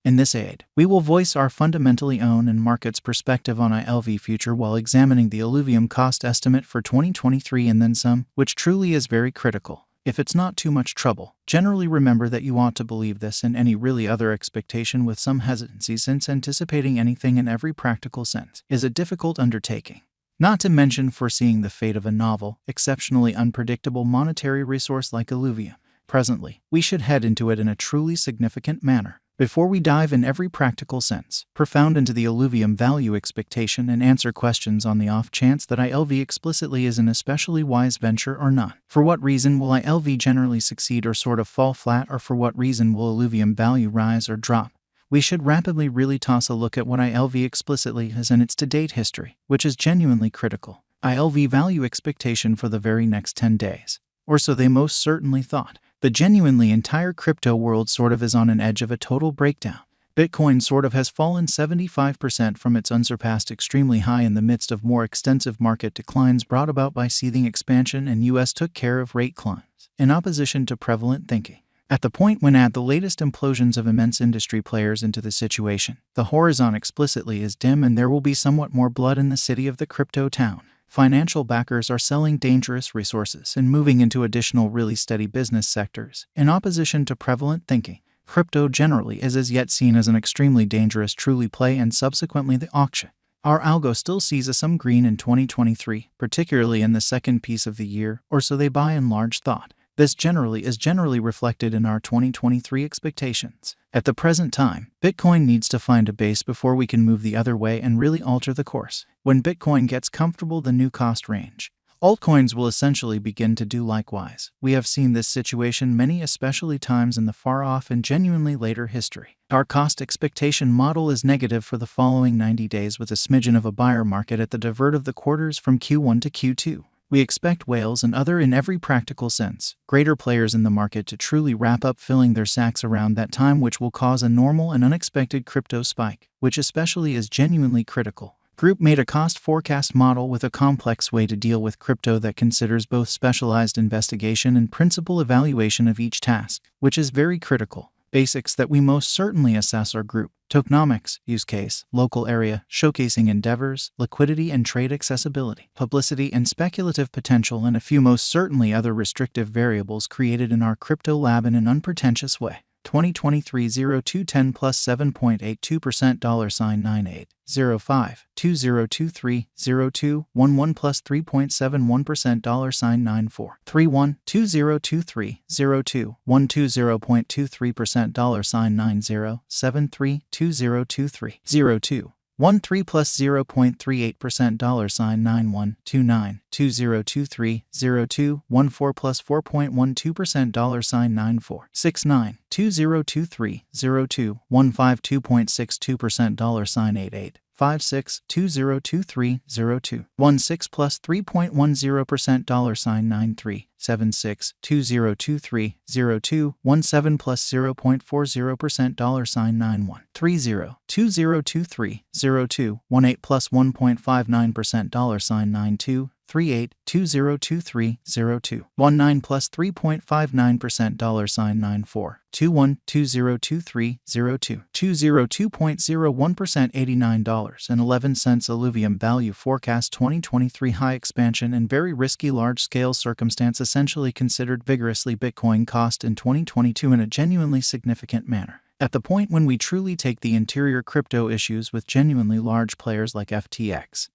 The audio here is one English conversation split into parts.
In this aid, we will voice our fundamentally own and market's perspective on ILV future while examining the Illivium cost estimate for 2023 and then some, which truly is very critical. If it's not too much trouble, generally remember that you ought to believe this and any really other expectation with some hesitancy, since anticipating anything in every practical sense is a difficult undertaking. Not to mention foreseeing the fate of a novel, exceptionally unpredictable monetary resource like illuvium. Presently, we should head into it in a truly significant manner. Before we dive in every practical sense, profound into the illuvium value expectation and answer questions on the off chance that ILV explicitly is an especially wise venture or not. For what reason will ILV generally succeed or sort of fall flat, or for what reason will illuvium value rise or drop? We should rapidly really toss a look at what ILV explicitly is and its to-date history, which is genuinely critical. ILV value expectation for the very next 10 days. Or so they most certainly thought. The genuinely entire crypto world sort of is on an edge of a total breakdown. Bitcoin sort of has fallen 75% from its unsurpassed extremely high in the midst of more extensive market declines brought about by seething expansion, and US took care of rate climbs, in opposition to prevalent thinking. At the point when add the latest implosions of immense industry players into the situation, the horizon explicitly is dim and there will be somewhat more blood in the city of the crypto town. Financial backers are selling dangerous resources and moving into additional really steady business sectors. In opposition to prevalent thinking, crypto generally is as yet seen as an extremely dangerous truly play, and subsequently the auction. Our algo still sees some green in 2023, particularly in the second piece of the year, or so they by and large thought. This is generally reflected in our 2023 expectations. At the present time, Bitcoin needs to find a base before we can move the other way and really alter the course. When Bitcoin gets comfortable the new cost range, altcoins will essentially begin to do likewise. We have seen this situation many especially times in the far-off and genuinely later history. Our cost expectation model is negative for the following 90 days with a smidgen of a buyer market at the divert of the quarters from Q1 to Q2. We expect whales and other, in every practical sense, greater players in the market to truly wrap up filling their sacks around that time, which will cause a normal and unexpected crypto spike, which especially is genuinely critical. Group made a cost forecast model with a complex way to deal with crypto that considers both specialized investigation and principal evaluation of each task, which is very critical. Basics that we most certainly assess are group, tokenomics, use case, local area, showcasing endeavors, liquidity and trade accessibility, publicity and speculative potential, and a few most certainly other restrictive variables created in our crypto lab in an unpretentious way. 2023 0210 plus 7.82% $98 05 2023 02 11 plus 3.71% $94 31 2023 02 120.23% $90 73 2023 02 13 plus 0.38% $91 29 2023 02 14 plus 4.12% $94 69 2023 02 152.62% $88 56 2023 02 16 plus 3.10% $93 76 2023 02 17 plus 0.40% $91 30 2023 02 18 plus 1.59% $92 38 2023 02 19 plus 3.59% $94 21 2023 02 202.01% $89.11 Illuvium value forecast 2023 high expansion and very risky large-scale circumstance essentially considered vigorously Bitcoin cost in 2022 in a genuinely significant manner. At the point when we truly take the interior crypto issues with genuinely large players like FTX,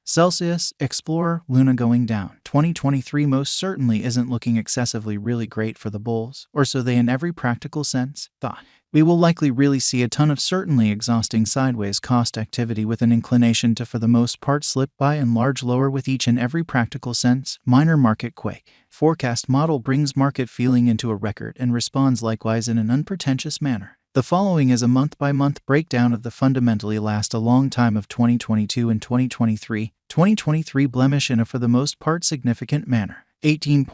Celsius, Explorer, Luna going down. 2023 most certainly isn't looking excessively really great for the bulls, or so they in every practical sense thought. We will likely really see a ton of certainly exhausting sideways cost activity with an inclination to for the most part slip by and large lower with each and every practical sense minor market quake. Forecast model brings market feeling into a record and responds likewise in an unpretentious manner. The following is a month-by-month breakdown of the fundamentally last a long time of 2022 and 2023 blemish in a for the most part significant manner. 18.66%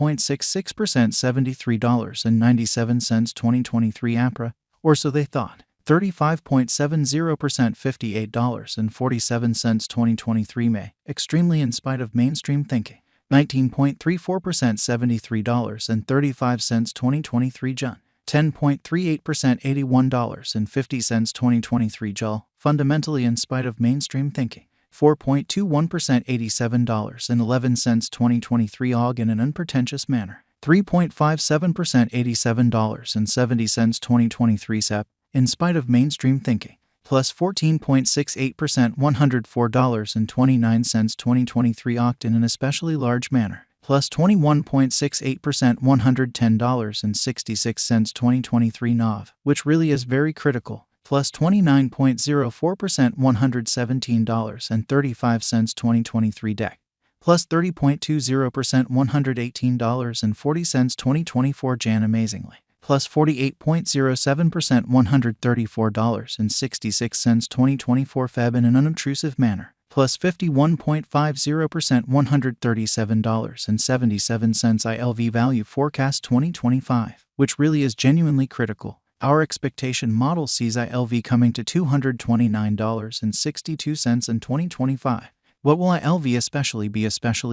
$73.97 2023 APRA, or so they thought. 35.70% $58.47 2023 May, extremely in spite of mainstream thinking. 19.34% $73.35 2023 June. 10.38% $81.50 2023 JUL, fundamentally in spite of mainstream thinking. 4.21% $87.11 2023 AUG in an unpretentious manner. 3.57% $87.70 2023 SEP, in spite of mainstream thinking. Plus 14.68% $104.29 2023 OCT in an especially large manner. Plus 21.68% $110.66 2023 NAV, which really is very critical. Plus 29.04% $117.35 2023 DEC. Plus 30.20% $118.40 2024 JAN amazingly. Plus 48.07% $134.66 2024 FEB in an unobtrusive manner. Plus 51.50% $137.77 ILV value forecast 2025, which really is genuinely critical. Our expectation model sees ILV coming to $229.62 in 2025. What will ILV especially be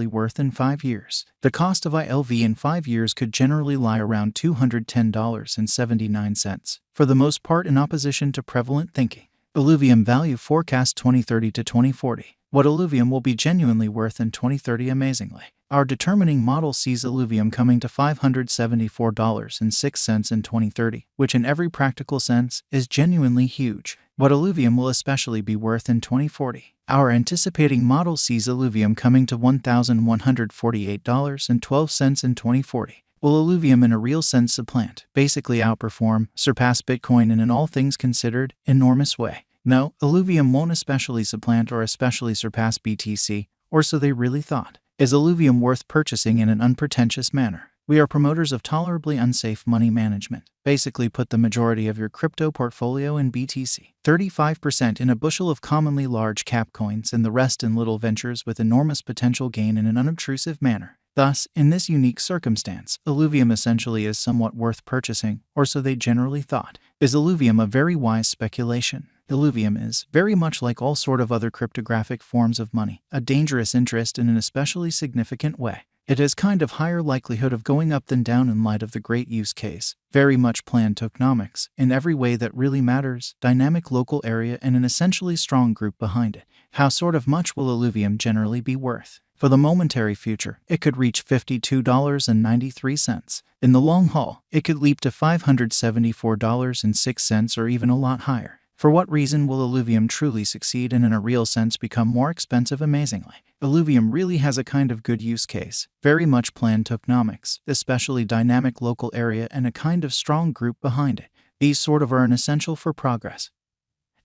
worth in 5 years? The cost of ILV in 5 years could generally lie around $210.79, for the most part in opposition to prevalent thinking. Illuvium value forecast 2030 to 2040. What Illuvium will be genuinely worth in 2030 amazingly. Our determining model sees Illuvium coming to $574.06 in 2030, which in every practical sense is genuinely huge. What Illuvium will especially be worth in 2040. Our anticipating model sees Illuvium coming to $1,148.12 in 2040. Will Illuvium in a real sense supplant, basically outperform, surpass Bitcoin in an all things considered, enormous way? No, Illuvium won't especially supplant or especially surpass BTC, or so they really thought. Is Illuvium worth purchasing in an unpretentious manner? We are promoters of tolerably unsafe money management. Basically put the majority of your crypto portfolio in BTC, 35% in a bushel of commonly large cap coins and the rest in little ventures with enormous potential gain in an unobtrusive manner. Thus, in this unique circumstance, Illuvium essentially is somewhat worth purchasing, or so they generally thought. Is Illuvium a very wise speculation? Illuvium is, very much like all sort of other cryptographic forms of money, a dangerous interest in an especially significant way. It has kind of higher likelihood of going up than down in light of the great use case, very much planned tokenomics, in every way that really matters, dynamic local area and an essentially strong group behind it. How sort of much will Illuvium generally be worth? For the momentary future, it could reach $52.93. In the long haul, it could leap to $574.06 or even a lot higher. For what reason will Illuvium truly succeed and in a real sense become more expensive amazingly? Illuvium really has a kind of good use case, very much planned tokenomics, especially dynamic local area and a kind of strong group behind it. These sort of are an essential for progress.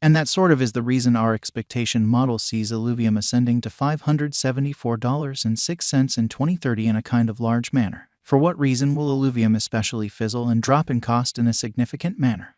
And that sort of is the reason our expectation model sees Illuvium ascending to $574.06 in 2030 in a kind of large manner. For what reason will Illuvium especially fizzle and drop in cost in a significant manner?